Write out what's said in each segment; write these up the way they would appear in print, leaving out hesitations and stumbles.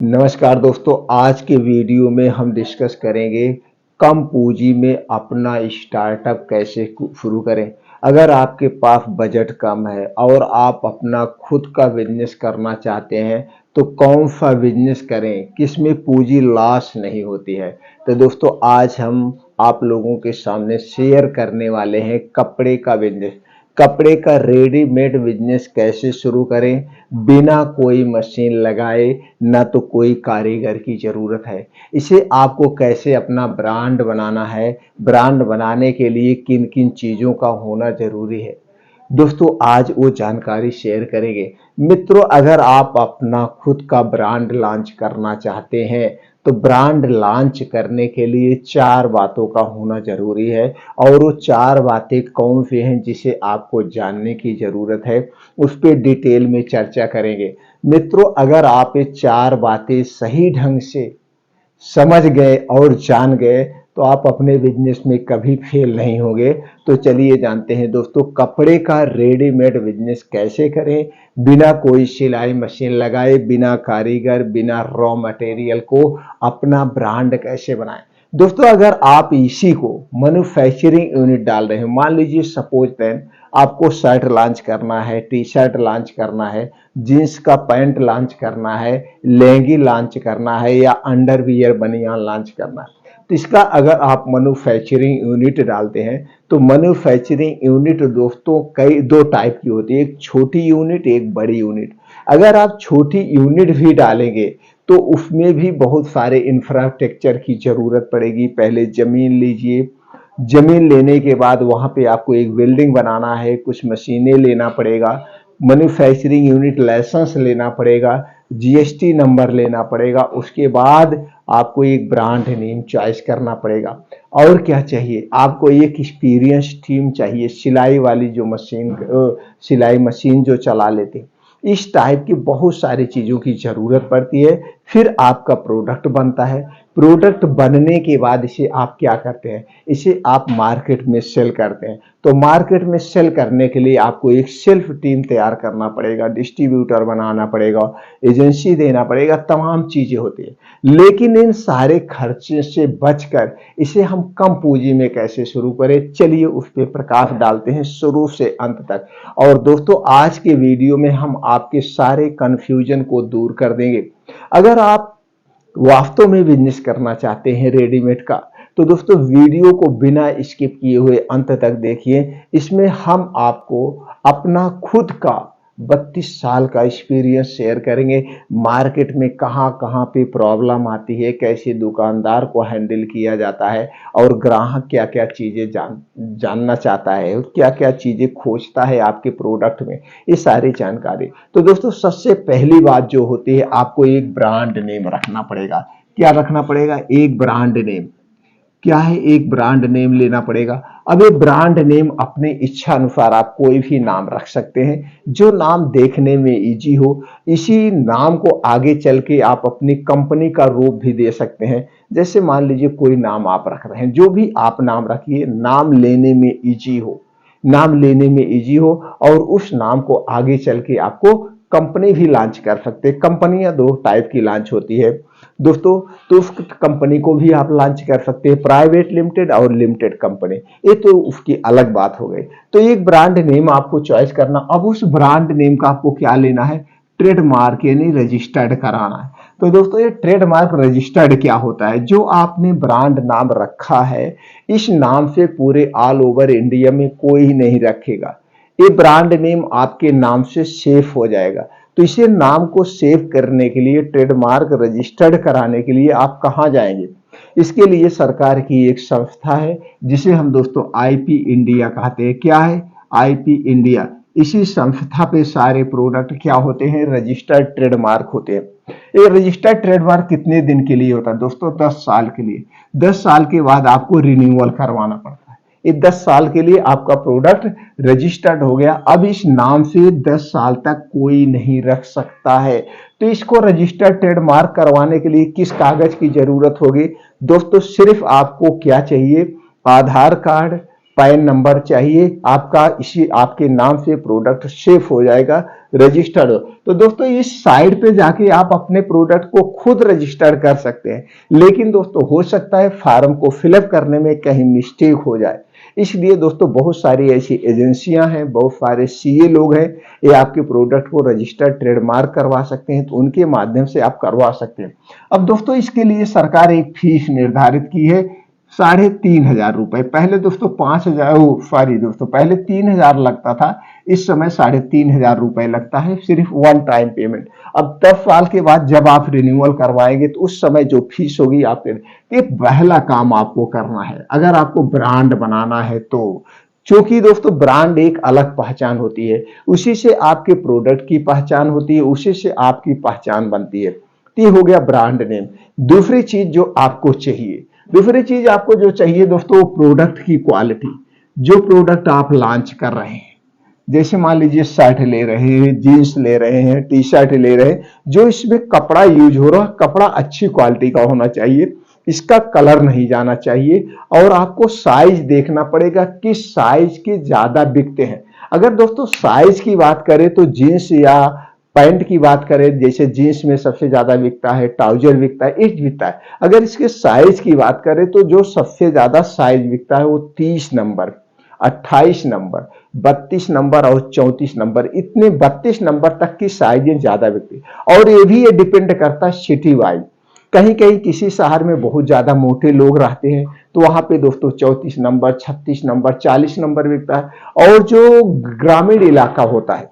नमस्कार दोस्तों, आज के वीडियो में हम डिस्कस करेंगे कम पूंजी में अपना स्टार्टअप कैसे शुरू करें। अगर आपके पास बजट कम है और आप अपना खुद का बिजनेस करना चाहते हैं तो कौन सा बिजनेस करें, किसमें पूंजी लॉस नहीं होती है। तो दोस्तों, आज हम आप लोगों के सामने शेयर करने वाले हैं कपड़े का बिजनेस। कपड़े का रेडीमेड बिजनेस कैसे शुरू करें बिना कोई मशीन लगाए, ना तो कोई कारीगर की ज़रूरत है। इसे आपको कैसे अपना ब्रांड बनाना है, ब्रांड बनाने के लिए किन किन चीज़ों का होना ज़रूरी है, दोस्तों आज वो जानकारी शेयर करेंगे। मित्रों, अगर आप अपना खुद का ब्रांड लॉन्च करना चाहते हैं तो ब्रांड लॉन्च करने के लिए 4 बातों का होना ज़रूरी है। और वो 4 बातें कौन सी हैं जिसे आपको जानने की ज़रूरत है, उस पर डिटेल में चर्चा करेंगे। मित्रों, अगर आप ये 4 बातें सही ढंग से समझ गए और जान गए तो आप अपने बिजनेस में कभी फेल नहीं होंगे। तो चलिए जानते हैं दोस्तों, कपड़े का रेडीमेड बिजनेस कैसे करें बिना कोई सिलाई मशीन लगाए, बिना कारीगर, बिना रॉ मटेरियल को अपना ब्रांड कैसे बनाएं। दोस्तों, अगर आप इसी को मैन्युफैक्चरिंग यूनिट डाल रहे हैं, मान लीजिए सपोज दैट आपको शर्ट लॉन्च करना है, टी शर्ट लॉन्च करना है, जींस का पैंट लॉन्च करना है, लेंगी लॉन्च करना है या अंडरवियर बनियान लॉन्च करना है, तो इसका अगर आप मैन्युफैक्चरिंग यूनिट डालते हैं तो मैन्युफैक्चरिंग यूनिट दोस्तों कई 2 टाइप की होती है, एक छोटी यूनिट, एक बड़ी यूनिट। अगर आप छोटी यूनिट भी डालेंगे तो उसमें भी बहुत सारे इंफ्रास्ट्रक्चर की जरूरत पड़ेगी। पहले जमीन लीजिए, जमीन लेने के बाद वहां पे आपको एक बिल्डिंग बनाना है, कुछ मशीनें लेना पड़ेगा, मैन्युफैक्चरिंग यूनिट लाइसेंस लेना पड़ेगा, जीएसटी नंबर लेना पड़ेगा, उसके बाद आपको एक ब्रांड नेम चॉइस करना पड़ेगा। और क्या चाहिए, आपको एक एक्सपीरियंस टीम चाहिए, सिलाई वाली जो मशीन, सिलाई मशीन जो चला लेते, इस टाइप की बहुत सारी चीज़ों की ज़रूरत पड़ती है। फिर आपका प्रोडक्ट बनता है। प्रोडक्ट बनने के बाद इसे आप क्या करते हैं, इसे आप मार्केट में सेल करते हैं। तो मार्केट में सेल करने के लिए आपको एक सेल्फ टीम तैयार करना पड़ेगा, डिस्ट्रीब्यूटर बनाना पड़ेगा, एजेंसी देना पड़ेगा, तमाम चीज़ें होती है। लेकिन इन सारे खर्चे से बचकर इसे हम कम पूंजी में कैसे शुरू करें, चलिए उस पर प्रकाश डालते हैं शुरू से अंत तक। और दोस्तों, आज के वीडियो में हम आपके सारे कंफ्यूजन को दूर कर देंगे। अगर आप वास्तव में बिजनेस करना चाहते हैं रेडीमेड का, तो दोस्तों वीडियो को बिना स्किप किए हुए अंत तक देखिए। इसमें हम आपको अपना खुद का 32 साल का एक्सपीरियंस शेयर करेंगे। मार्केट में कहां कहां पे प्रॉब्लम आती है, कैसे दुकानदार को हैंडल किया जाता है और ग्राहक क्या क्या चीजें जानना चाहता है, क्या क्या चीजें खोजता है आपके प्रोडक्ट में, ये सारी जानकारी। तो दोस्तों, सबसे पहली बात जो होती है, आपको एक ब्रांड नेम रखना पड़ेगा। क्या रखना पड़ेगा, एक ब्रांड नेम। क्या है, एक ब्रांड नेम लेना पड़ेगा। अब ये ब्रांड नेम अपने इच्छा अनुसार आप कोई भी नाम रख सकते हैं, जो नाम देखने में इजी हो। इसी नाम को आगे चल के आप अपनी कंपनी का रूप भी दे सकते हैं। जैसे मान लीजिए कोई नाम आप रख रहे हैं, जो भी आप नाम रखिए, नाम लेने में इजी हो, नाम लेने में इजी हो, और उस नाम को आगे चल के आपको कंपनी भी लॉन्च कर सकते हैं। कंपनियां 2 टाइप की लॉन्च होती है दोस्तों, तो उस कंपनी को भी आप लॉन्च कर सकते हैं, प्राइवेट लिमिटेड और लिमिटेड कंपनी, ये तो उसकी अलग बात हो गई। तो एक ब्रांड नेम आपको चॉइस करना। अब उस ब्रांड नेम का आपको क्या लेना है, ट्रेडमार्क यानी रजिस्टर्ड कराना है। तो दोस्तों, ये ट्रेडमार्क रजिस्टर्ड क्या होता है, जो आपने ब्रांड नाम रखा है, इस नाम से पूरे ऑल ओवर इंडिया में कोई नहीं रखेगा। ये ब्रांड नेम आपके नाम से सेफ हो जाएगा। तो इसे नाम को सेव करने के लिए, ट्रेडमार्क रजिस्टर्ड कराने के लिए आप कहां जाएंगे, इसके लिए सरकार की एक संस्था है जिसे हम दोस्तों आईपी इंडिया कहते हैं। क्या है, आईपी इंडिया। इसी संस्था पे सारे प्रोडक्ट क्या होते हैं, रजिस्टर्ड ट्रेडमार्क होते हैं। ये रजिस्टर्ड ट्रेडमार्क कितने दिन के लिए होता है दोस्तों, 10 साल के लिए। 10 साल के बाद आपको रिन्यूअल करवाना पड़ता है। ये 10 साल के लिए आपका प्रोडक्ट रजिस्टर्ड हो गया। अब इस नाम से 10 साल तक कोई नहीं रख सकता है। तो इसको रजिस्टर्ड ट्रेडमार्क करवाने के लिए किस कागज की जरूरत होगी दोस्तों, सिर्फ आपको क्या चाहिए, आधार कार्ड, पैन नंबर चाहिए आपका, इसी आपके नाम से प्रोडक्ट सेव हो जाएगा, रजिस्टर्ड हो। तो दोस्तों इस साइट पे जाके आप अपने प्रोडक्ट को खुद रजिस्टर कर सकते हैं, लेकिन दोस्तों हो सकता है फॉर्म को फिलअप करने में कहीं मिस्टेक हो जाए। इसलिए दोस्तों बहुत सारी ऐसी एजेंसियां हैं, बहुत सारे सीए लोग हैं, ये आपके प्रोडक्ट को रजिस्टर ट्रेडमार्क करवा सकते हैं, तो उनके माध्यम से आप करवा सकते हैं। अब दोस्तों इसके लिए सरकार एक फीस निर्धारित की है, 3,500 रुपए। पहले दोस्तों 5,000, सॉरी दोस्तों, पहले 3,000 लगता था, इस समय 3,500 रुपए लगता है, सिर्फ वन टाइम पेमेंट। अब 10 साल के बाद जब आप रिन्यूअल करवाएंगे तो उस समय जो फीस होगी आपके, ये पहला काम आपको करना है अगर आपको ब्रांड बनाना है तो। क्योंकि दोस्तों ब्रांड एक अलग पहचान होती है, उसी से आपके प्रोडक्ट की पहचान होती है, उसी से आपकी पहचान बनती है। तो ये हो गया ब्रांड नेम। दूसरी चीज जो आपको चाहिए, दूसरी चीज आपको जो चाहिए दोस्तों, प्रोडक्ट की क्वालिटी। जो प्रोडक्ट आप लॉन्च कर रहे हैं, जैसे मान लीजिए शर्ट ले रहे हैं, जीन्स ले रहे हैं, टी शर्ट ले रहे हैं, जो इसमें कपड़ा यूज हो रहा है, कपड़ा अच्छी क्वालिटी का होना चाहिए, इसका कलर नहीं जाना चाहिए, और आपको साइज देखना पड़ेगा किस साइज के ज्यादा बिकते हैं। अगर दोस्तों साइज की बात करें तो जीन्स या पैंट की बात करें, जैसे जीन्स में सबसे ज्यादा बिकता है, ट्राउजर बिकता है, इट बिकता है। अगर इसके साइज की बात करें तो जो सबसे ज्यादा साइज बिकता है वो 30 नंबर, 28 नंबर, 32 नंबर और 34 नंबर, इतने 32 नंबर तक की साइजें ज्यादा बिकती है। और ये भी ये डिपेंड करता है सिटी वाइज। कहीं कहीं किसी शहर में बहुत ज्यादा मोटे लोग रहते हैं तो वहां पे दोस्तों 34 नंबर, 36 नंबर, 40 नंबर बिकता है। और जो ग्रामीण इलाका होता है,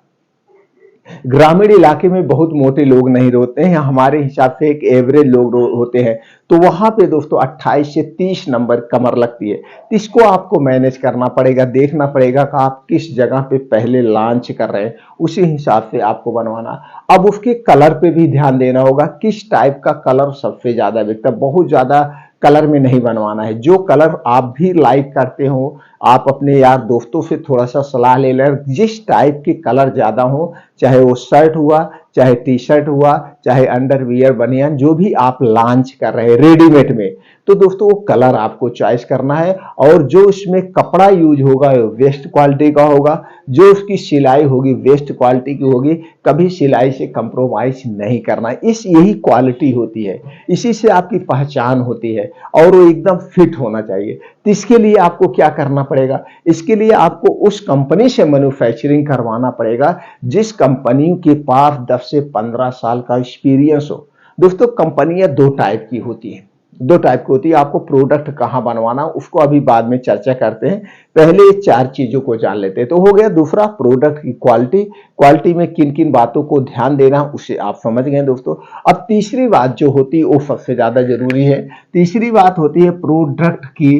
ग्रामीण इलाके में बहुत मोटे लोग नहीं होते हैं, हमारे हिसाब से एक एवरेज लोग होते हैं, तो वहां पे दोस्तों 28 से 30 नंबर कमर लगती है। तो इसको आपको मैनेज करना पड़ेगा, देखना पड़ेगा कि आप किस जगह पे पहले लॉन्च कर रहे हैं, उसी हिसाब से आपको बनवाना। अब उसके कलर पे भी ध्यान देना होगा, किस टाइप का कलर सबसे ज्यादा बिकता है। बहुत ज्यादा कलर में नहीं बनवाना है, जो कलर आप भी लाइक करते हो, आप अपने यार दोस्तों से थोड़ा सा सलाह ले लें, जिस टाइप के कलर ज्यादा हो, चाहे वो शर्ट हुआ, चाहे टी शर्ट हुआ, चाहे अंडरवियर, बनियान, जो भी आप लॉन्च कर रहे हैं रेडीमेड में, तो दोस्तों वो कलर आपको चॉइस करना है। और जो उसमें कपड़ा यूज होगा वेस्ट क्वालिटी का होगा, जो उसकी सिलाई होगी वेस्ट क्वालिटी की होगी, कभी सिलाई से कंप्रोमाइज नहीं करना है। यही क्वालिटी होती है, इसी से आपकी पहचान होती है, और वो एकदम फिट होना चाहिए। तो इसके लिए आपको क्या करना पड़ेगा, इसके लिए आपको उस कंपनी से मैन्युफैक्चरिंग करवाना पड़ेगा जिस कंपनी के पास 10 से 15 साल का एक्सपीरियंस हो। दोस्तों कंपनियां दो टाइप की होती है, दो टाइप की होती है। आपको प्रोडक्ट कहां बनवाना उसको अभी बाद में चर्चा करते हैं, पहले 4 चीजों को जान लेते हैं। तो हो गया दूसरा, प्रोडक्ट की क्वालिटी, क्वालिटी में किन किन बातों को ध्यान देना उसे आप समझ गए दोस्तों। अब तीसरी बात जो होती है वो सबसे ज्यादा जरूरी है, तीसरी बात होती है प्रोडक्ट की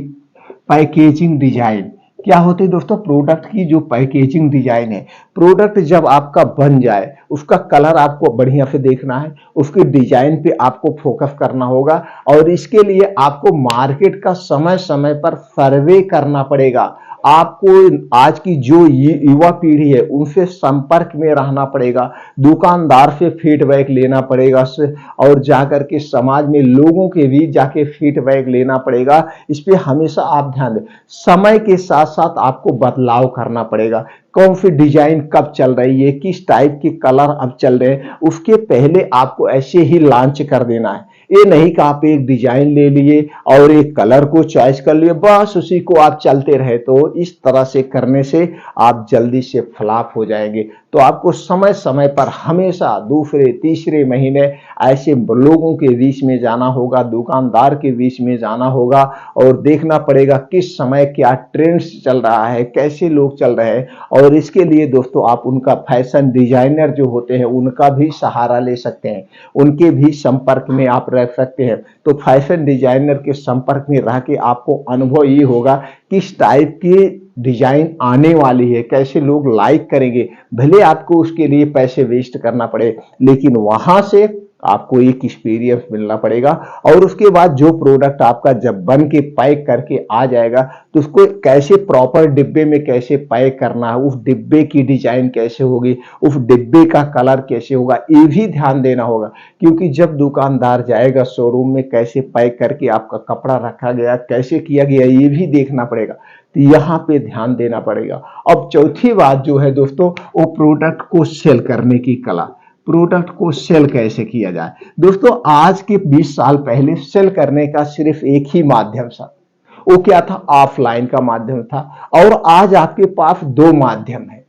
पैकेजिंग डिजाइन। क्या होती है दोस्तों, प्रोडक्ट की जो पैकेजिंग डिजाइन है, प्रोडक्ट जब आपका बन जाए उसका कलर आपको बढ़िया से देखना है, उसकी डिजाइन पे आपको फोकस करना होगा, और इसके लिए आपको मार्केट का समय समय पर सर्वे करना पड़ेगा। आपको आज की जो युवा पीढ़ी है उनसे संपर्क में रहना पड़ेगा, दुकानदार से फीडबैक लेना पड़ेगा, और जाकर के समाज में लोगों के बीच जाके फीडबैक लेना पड़ेगा। इस पे हमेशा आप ध्यान दें। समय के साथ साथ आपको बदलाव करना पड़ेगा, कौन सी डिजाइन कब चल रही है, किस टाइप के कलर अब चल रहे हैं, उसके पहले आपको ऐसे ही लॉन्च कर देना है। ये नहीं कि आप एक डिजाइन ले लिए और एक कलर को चॉइस कर लिए, बस उसी को आप चलते रहे, तो इस तरह से करने से आप जल्दी से फ्लॉप हो जाएंगे। तो आपको समय समय पर हमेशा दूसरे तीसरे महीने ऐसे लोगों के बीच में जाना होगा, दुकानदार के बीच में जाना होगा, और देखना पड़ेगा किस समय क्या ट्रेंड्स चल रहा है, कैसे लोग चल रहे हैं। और इसके लिए दोस्तों आप उनका फैशन डिजाइनर जो होते हैं उनका भी सहारा ले सकते हैं, उनके भी संपर्क में आप रह सकते हैं। तो फैशन डिजाइनर के संपर्क में रह के आपको अनुभव ये होगा किस टाइप की डिजाइन आने वाली है, कैसे लोग लाइक करेंगे। भले आपको उसके लिए पैसे वेस्ट करना पड़े, लेकिन वहां से आपको एक एक्सपीरियंस मिलना पड़ेगा। और उसके बाद जो प्रोडक्ट आपका जब बन के पैक करके आ जाएगा तो उसको कैसे प्रॉपर डिब्बे में कैसे पैक करना है, उस डिब्बे की डिजाइन कैसे होगी, उस डिब्बे का कलर कैसे होगा, ये भी ध्यान देना होगा। क्योंकि जब दुकानदार जाएगा शोरूम में, कैसे पैक करके आपका कपड़ा रखा गया, कैसे किया गया, ये भी देखना पड़ेगा। तो यहाँ पे ध्यान देना पड़ेगा। अब चौथी बात जो है दोस्तों, वो प्रोडक्ट को सेल करने की कला। प्रोडक्ट को सेल कैसे किया जाए दोस्तों, आज के 20 साल पहले सेल करने का सिर्फ एक ही माध्यम था, वो क्या था, ऑफलाइन का माध्यम था। और आज आपके पास दो माध्यम है।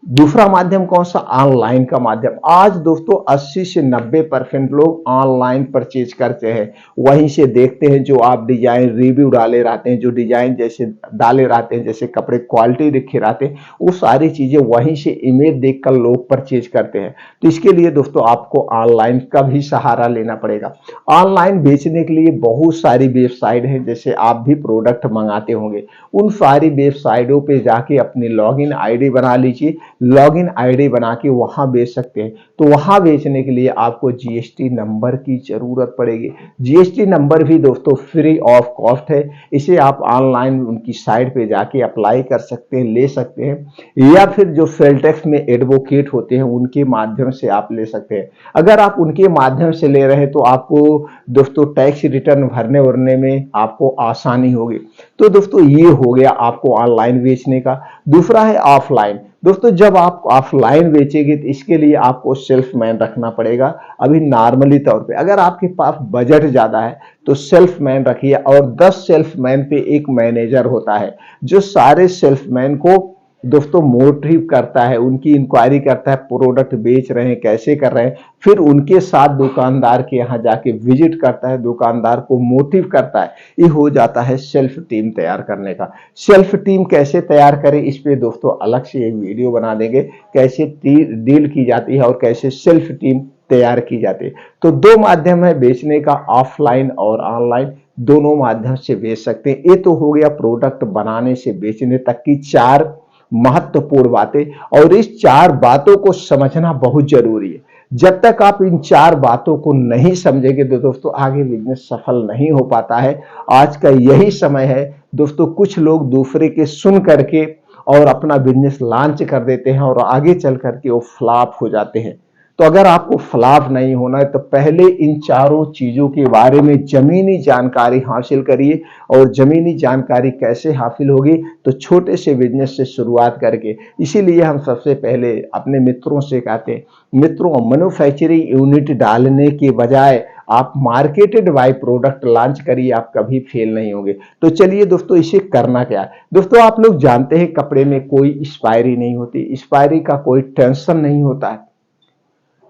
दूसरा माध्यम कौन सा, ऑनलाइन का माध्यम। आज दोस्तों 80 से 90% लोग ऑनलाइन परचेज करते हैं। वहीं से देखते हैं, जो आप डिजाइन रिव्यू डाले रहते हैं, जो डिजाइन जैसे डाले रहते हैं, जैसे कपड़े क्वालिटी लिखे रहते हैं, वो सारी चीजें वहीं से इमेज देखकर लोग परचेज करते हैं। तो इसके लिए दोस्तों आपको ऑनलाइन का भी सहारा लेना पड़ेगा। ऑनलाइन बेचने के लिए बहुत सारी वेबसाइट है, जैसे आप भी प्रोडक्ट मंगाते होंगे, उन सारी वेबसाइटों पे जाके अपनी लॉगिन आईडी बना लीजिए। लॉगिन आईडी बना के वहां बेच सकते हैं। तो वहां बेचने के लिए आपको जीएसटी नंबर की जरूरत पड़ेगी। जीएसटी नंबर भी दोस्तों फ्री ऑफ कॉस्ट है। इसे आप ऑनलाइन उनकी साइट पे जाके अप्लाई कर सकते हैं, ले सकते हैं, या फिर जो सेलटेक्स में एडवोकेट होते हैं उनके माध्यम से आप ले सकते हैं। अगर आप उनके माध्यम से ले रहे हैं तो आपको दोस्तों टैक्स रिटर्न भरने उरने में आपको आसानी होगी। तो दोस्तों ये हो गया आपको ऑनलाइन बेचने का। दूसरा है ऑफलाइन। दोस्तों जब आप ऑफलाइन बेचेंगे तो इसके लिए आपको सेल्समैन रखना पड़ेगा। अभी नॉर्मली तौर पे अगर आपके पास बजट ज्यादा है तो सेल्समैन रखिए, और 10 सेल्समैन पे एक मैनेजर होता है जो सारे सेल्समैन को दोस्तों मोटिव करता है, उनकी इंक्वायरी करता है, प्रोडक्ट बेच रहे हैं कैसे कर रहे हैं, फिर उनके साथ दुकानदार के यहाँ जाके विजिट करता है, दुकानदार को मोटिव करता है। ये हो जाता है सेल्फ टीम तैयार करने का। सेल्फ टीम कैसे तैयार करें, इस पे दोस्तों अलग से एक वीडियो बना देंगे, कैसे डील की जाती है और कैसे सेल्फ टीम तैयार की जाती है। तो दो माध्यम है बेचने का, ऑफलाइन और ऑनलाइन, दोनों माध्यम से बेच सकते हैं। ये तो हो गया प्रोडक्ट बनाने से बेचने तक की 4 महत्वपूर्ण बातें, और इस 4 बातों को समझना बहुत जरूरी है। जब तक आप इन 4 बातों को नहीं समझेंगे तो दोस्तों आगे बिजनेस सफल नहीं हो पाता है। आज का यही समय है दोस्तों, कुछ लोग दूसरे के सुन करके और अपना बिजनेस लॉन्च कर देते हैं और आगे चल करके वो फ्लॉप हो जाते हैं। तो अगर आपको फ्लॉप नहीं होना है तो पहले इन चारों चीजों के बारे में जमीनी जानकारी हासिल करिए। और जमीनी जानकारी कैसे हासिल होगी, तो छोटे से बिजनेस से शुरुआत करके। इसीलिए हम सबसे पहले अपने मित्रों से कहते हैं, मित्रों मैन्युफैक्चरिंग यूनिट डालने के बजाय आप मार्केटेड बाय प्रोडक्ट लॉन्च करिए, आप कभी फेल नहीं होंगे। तो चलिए दोस्तों, इसे करना क्या है। दोस्तों आप लोग जानते हैं कपड़े में कोई एक्सपायरी नहीं होती, एक्सपायरी का कोई टेंशन नहीं होता है,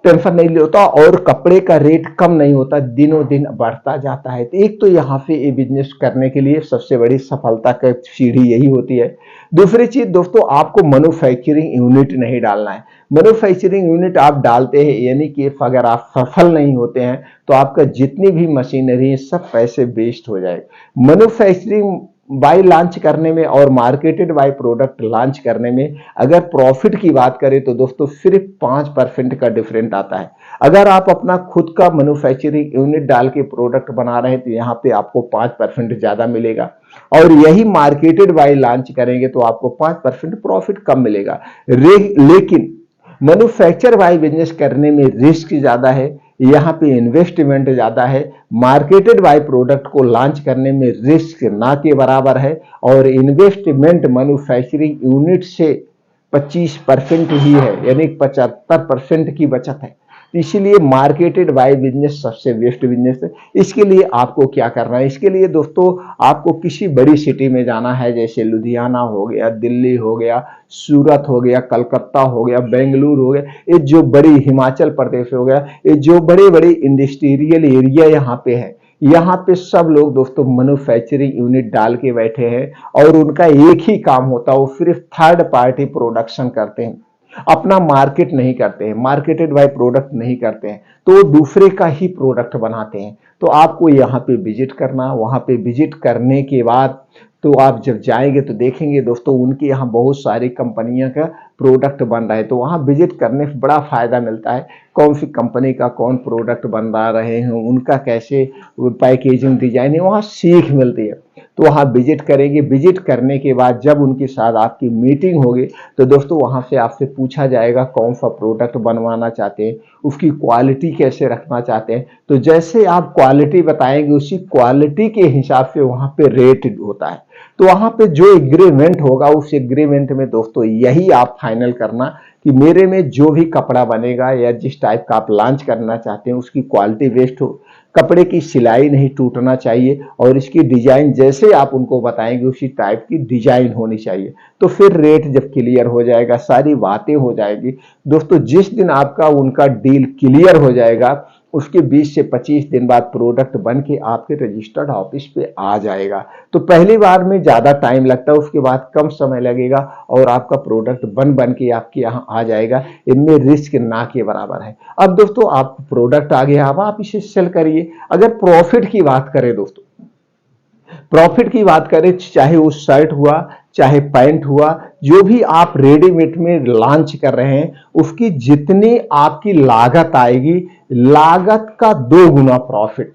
टेंशन नहीं लेता, और कपड़े का रेट कम नहीं होता, दिनों दिन बढ़ता जाता है। तो एक तो यहाँ पे ये बिजनेस करने के लिए सबसे बड़ी सफलता का सीढ़ी यही होती है। दूसरी चीज दोस्तों, आपको मैन्युफैक्चरिंग यूनिट नहीं डालना है। मैन्युफैक्चरिंग यूनिट आप डालते हैं यानी कि अगर आप सफल नहीं होते हैं तो आपका जितनी भी मशीनरी है सब पैसे वेस्ट हो जाएगा। मैन्युफैक्चरिंग बाय लॉन्च करने में और मार्केटेड बाय प्रोडक्ट लॉन्च करने में अगर प्रॉफिट की बात करें तो दोस्तों सिर्फ 5% का डिफरेंट आता है। अगर आप अपना खुद का मैन्युफैक्चरिंग यूनिट डाल के प्रोडक्ट बना रहे हैं तो यहाँ पे आपको 5% ज्यादा मिलेगा, और यही मार्केटेड बाय लॉन्च करेंगे तो आपको 5% प्रॉफिट कम मिलेगा। लेकिन मैन्युफैक्चर बाय बिजनेस करने में रिस्क ज्यादा है, यहाँ पे इन्वेस्टमेंट ज्यादा है। मार्केटेड बाय प्रोडक्ट को लॉन्च करने में रिस्क ना के बराबर है, और इन्वेस्टमेंट मैन्युफैक्चरिंग यूनिट से 25% ही है, यानी 75% की बचत है। इसीलिए मार्केटेड बाय बिजनेस सबसे बेस्ट बिजनेस है। इसके लिए आपको क्या करना है, इसके लिए दोस्तों आपको किसी बड़ी सिटी में जाना है, जैसे लुधियाना हो गया, दिल्ली हो गया, सूरत हो गया, कलकत्ता हो गया, बेंगलुरु हो गया, ये जो बड़ी हिमाचल प्रदेश हो गया, ये जो बड़े बड़े इंडस्ट्रियल एरिया यहाँ पे है, यहाँ पे सब लोग दोस्तों मैन्युफैक्चरिंग यूनिट डाल के बैठे हैं, और उनका एक ही काम होता है, वो सिर्फ थर्ड पार्टी प्रोडक्शन करते हैं। अपना मार्केट नहीं करते हैं, मार्केटेड बाय प्रोडक्ट नहीं करते हैं, तो वो दूसरे का ही प्रोडक्ट बनाते हैं। तो आपको यहाँ पे विजिट करना, वहाँ पे विजिट करने के बाद तो आप जब जाएंगे तो देखेंगे दोस्तों उनके यहाँ बहुत सारी कंपनियों का प्रोडक्ट बन रहा है, तो वहाँ विजिट करने से बड़ा फायदा मिलता है। कौन सी कंपनी का कौन प्रोडक्ट बन रहे हैं, उनका कैसे पैकेजिंग डिजाइन है, वहाँ सीख मिलती है। तो वहाँ विजिट करेंगे, विजिट करने के बाद जब उनके साथ आपकी मीटिंग होगी तो दोस्तों वहाँ से आपसे पूछा जाएगा कौन सा प्रोडक्ट बनवाना चाहते हैं, उसकी क्वालिटी कैसे रखना चाहते हैं। तो जैसे आप क्वालिटी बताएंगे उसी क्वालिटी के हिसाब से वहाँ पे रेट होता है। तो वहाँ पे जो एग्रीमेंट होगा उस एग्रीमेंट में दोस्तों यही आप फाइनल करना कि मेरे में जो भी कपड़ा बनेगा या जिस टाइप का आप लॉन्च करना चाहते हैं उसकी क्वालिटी बेस्ट हो, कपड़े की सिलाई नहीं टूटना चाहिए और इसकी डिजाइन जैसे आप उनको बताएंगे उसी टाइप की डिजाइन होनी चाहिए। तो फिर रेट जब क्लियर हो जाएगा, सारी बातें हो जाएगी दोस्तों, जिस दिन आपका उनका डील क्लियर हो जाएगा उसके 20 से 25 दिन बाद प्रोडक्ट बन के आपके रजिस्टर्ड ऑफिस पे आ जाएगा। तो पहली बार में ज्यादा टाइम लगता है, उसके बाद कम समय लगेगा और आपका प्रोडक्ट बन के आपके यहाँ आ जाएगा। इनमें रिस्क ना के बराबर है। अब दोस्तों आप प्रोडक्ट आ गया, अब आप इसे सेल करिए। अगर प्रॉफिट की बात करें दोस्तों, प्रॉफिट की बात करें, चाहे वो शर्ट हुआ चाहे पैंट हुआ, जो भी आप रेडीमेड में लॉन्च कर रहे हैं उसकी जितनी आपकी लागत आएगी, लागत का 2 गुना प्रॉफिट,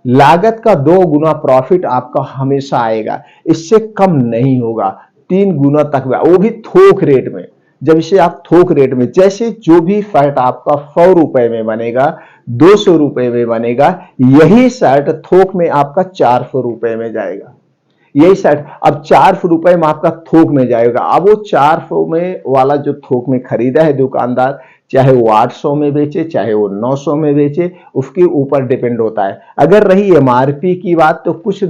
लागत का 2 गुना प्रॉफिट आपका हमेशा आएगा, इससे कम नहीं होगा। 3 गुना तक, वो भी थोक रेट में। जब इसे आप थोक रेट में, जैसे जो भी शर्ट आपका 100 रुपए में बनेगा, 200 रुपए में बनेगा, यही शर्ट थोक में आपका 400 रुपए में जाएगा। यही शर्ट अब 400 रुपए में आपका थोक में जाएगा। अब वो 400 में वाला जो थोक में खरीदा है दुकानदार, चाहे वो 800 में बेचे चाहे वो 900 में बेचे, उसके ऊपर डिपेंड होता है। अगर रही एमआरपी की बात, तो कुछ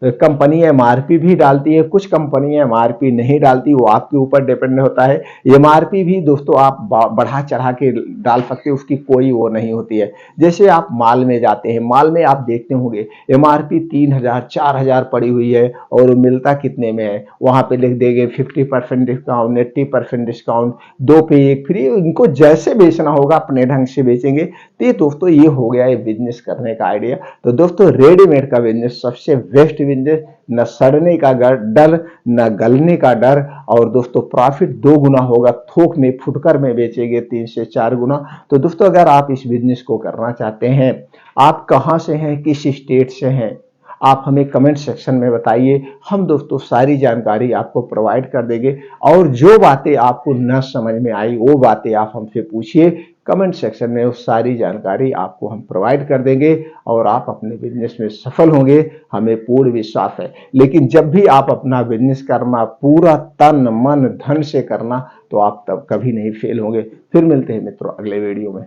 कंपनी एमआरपी भी डालती है, कुछ कंपनी एमआरपी नहीं डालती, वो आपके ऊपर डिपेंड होता है। एमआरपी भी दोस्तों आप बढ़ा चढ़ा के डाल सकते हो, उसकी कोई वो नहीं होती है। जैसे आप माल में जाते हैं, माल में आप देखते होंगे एमआरपी 3000 4000 पड़ी हुई है और मिलता कितने में है, वहां पे लिख देंगे 50% डिस्काउंट, 80% डिस्काउंट, 2 पे 1 फ्री। इनको जैसे बेचना होगा अपने ढंग से बेचेंगे। तो ये दोस्तों ये हो गया ये बिजनेस करने का आइडिया। तो दोस्तों रेडीमेड का बिजनेस सबसे बेस्ट बिजनेस, न सड़ने का डर, न गलने का डर, और दोस्तों प्रॉफिट 2 गुना होगा। थोक में फुटकर में बेचेंगे 3 से 4 गुना। तो दोस्तों अगर आप इस बिजनेस को करना चाहते हैं, आप कहां से हैं, किस स्टेट से हैं, आप हमें कमेंट सेक्शन में बताइए। हम दोस्तों सारी जानकारी आपको प्रोवाइड कर देंगे, और जो बातें आपको न समझ में आई वो बातें आप हमसे पूछिए कमेंट सेक्शन में, वो सारी जानकारी आपको हम प्रोवाइड कर देंगे और आप अपने बिजनेस में सफल होंगे, हमें पूर्ण विश्वास है। लेकिन जब भी आप अपना बिजनेस करना पूरा तन मन धन से करना, तो आप तब कभी नहीं फेल होंगे। फिर मिलते हैं मित्रों अगले वीडियो में।